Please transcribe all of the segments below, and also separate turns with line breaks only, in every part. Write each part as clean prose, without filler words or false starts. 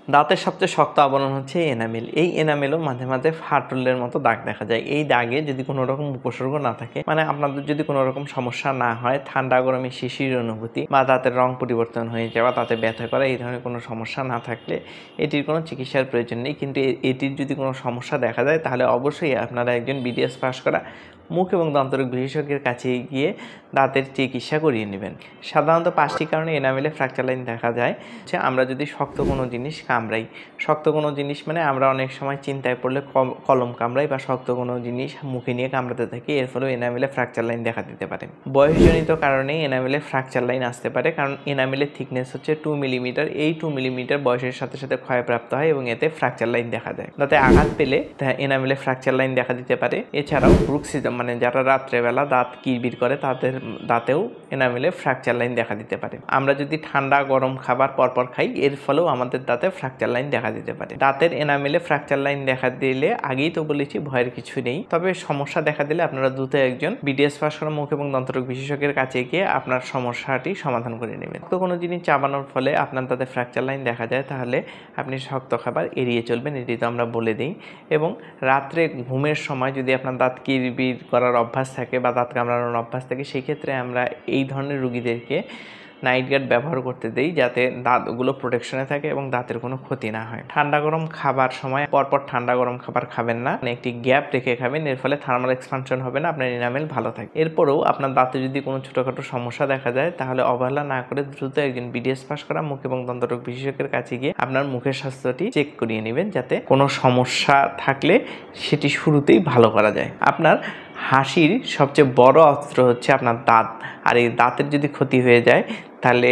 দাঁতের সবচেয়ে শক্ত আবরণ হচ্ছে এনামেল। এই এনামেলও মাঝে মাঝে ফাটলের মতো দাগ দেখা যায়। এই দাগে যদি কোনো রকম উপসর্গ না থাকে, মানে আপনাদের যদি কোনো রকম সমস্যা না হয়, ঠান্ডা গরমে শিশির অনুভূতি বা দাঁতের রং পরিবর্তন হয়ে যাওয়া, দাঁতে ব্যথা করা, এই ধরনের কোনো সমস্যা না থাকলে এটির কোনো চিকিৎসার প্রয়োজন নেই। কিন্তু এটির যদি কোনো সমস্যা দেখা যায় তাহলে অবশ্যই আপনারা একজন বিডিএস পাস করা মুখ এবং দন্তরোগ বিশেষজ্ঞের কাছে গিয়ে দাঁতের চিকিৎসা করিয়ে নেবেন। সাধারণত 5টি কারণে এনামেলে ফ্র্যাকচার লাইন দেখা যায়। আমরা যদি শক্ত কোনো জিনিস কামড়াই, শক্ত কোনো জিনিস মানে আমরা অনেক সময় চিন্তায় পড়লে কলম কামড়াই বা শক্ত কোনো জিনিস মুখে নিয়ে কামড়াতে থাকি, এর ফলেও এনামেলে ফ্র্যাকচার লাইন দেখা দিতে পারে। বয়সজনিত কারণে এনামেলে ফ্র্যাকচার লাইন আসতে পারে, কারণ এনামেলের থিকনেস হচ্ছে 2 মিলিমিটার। এই 2 মিলিমিটার বয়সের সাথে সাথে ক্ষয়প্রাপ্ত হয় এবং এতে ফ্র্যাকচার লাইন দেখা যায়। দাঁতে আঘাত পেলে এনামেলে ফ্র্যাকচার লাইন দেখা দিতে পারে। এছাড়াও ব্রুক্সিজম মানে যারা রাত্রেবেলা দাঁত কিরবির করে তাদের দাঁতেও এনামেলে ফ্র্যাকচার লাইন দেখা দিতে পারে। আমরা যদি ঠান্ডা গরম খাবার পরপর খাই, এর ফলেও আমাদের দাঁতে ফ্র্যাকচার লাইন দেখা দিতে পারে। দাঁতের এনামেলে ফ্র্যাকচার লাইন দেখা দিলে আগেই তো বলেছি ভয়ের কিছু নেই, তবে সমস্যা দেখা দিলে আপনারা দ্রুত একজন বিডিএস পাস করা মুখ এবং দন্তরোগ বিশেষজ্ঞের কাছে গিয়ে আপনার সমস্যাটি সমাধান করে নেবেন। তো কোনো জিনিস চাবানোর ফলে আপনার দাঁতে ফ্র্যাকচার লাইন দেখা যায় তাহলে আপনি শক্ত খাবার এড়িয়ে চলবেন, এটি তো আমরা বলে দিই। এবং রাত্রে ঘুমের সময় যদি আপনার দাঁত কিরবির করার অভ্যাস থাকে বা দাঁত কামড়ানোর অভ্যাস থাকে, সেই ক্ষেত্রে আমরা এই ধরনের রোগীদেরকে নাইট গার্ড ব্যবহার করতে দেই, যাতে দাঁতগুলো প্রোটেকশনে থাকে এবং দাঁতের কোনো ক্ষতি না হয়। ঠান্ডা গরম খাবার সময় পরপর ঠান্ডা গরম খাবার খাবেন না, একটি গ্যাপ রেখে খাবেন, এর ফলে থার্মাল এক্সপানশন হবে না, আপনার এনামেল ভালো থাকে। এরপরেও আপনার দাঁতে যদি কোনো ছোটোখাটো সমস্যা দেখা যায় তাহলে অবহেলা না করে দ্রুত একজন বিডিএস পাস করা মুখ এবং দন্তরোগ বিশেষজ্ঞের কাছে গিয়ে আপনার মুখের স্বাস্থ্যটি চেক করিয়ে নেবেন, যাতে কোনো সমস্যা থাকলে সেটি শুরুতেই ভালো করা যায়। আপনার হাসির সবচেয়ে বড় অস্ত্র হচ্ছে আপনার দাঁত, আর এই দাঁতের যদি ক্ষতি হয়ে যায় তাহলে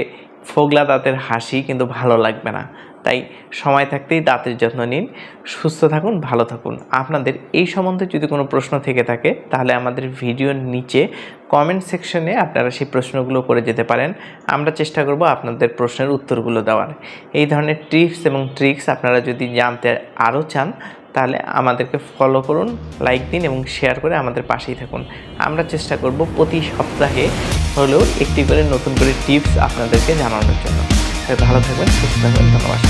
ফোগলা দাঁতের হাসি কিন্তু ভালো লাগবে না। তাই সময় থাকতেই দাঁতের যত্ন নিন, সুস্থ থাকুন, ভালো থাকুন। আপনাদের এই সম্বন্ধে যদি কোনো প্রশ্ন থেকে থাকে তাহলে আমাদের ভিডিওর নিচে কমেন্ট সেকশনে আপনারা সেই প্রশ্নগুলো করে যেতে পারেন, আমরা চেষ্টা করব আপনাদের প্রশ্নের উত্তরগুলো দেওয়ার। এই ধরনের টিপস এবং ট্রিক্স আপনারা যদি জানতে আরও চান তাহলে আমাদেরকে ফলো করুন, লাইক দিন এবং শেয়ার করে আমাদের পাশেই থাকুন। আমরা চেষ্টা করব প্রতি সপ্তাহে হলেও একটি করে নতুন করে টিপস আপনাদেরকে জানানোর জন্য। ভালো থাকবেন, সুস্থ থাকবেন, ধন্যবাদ।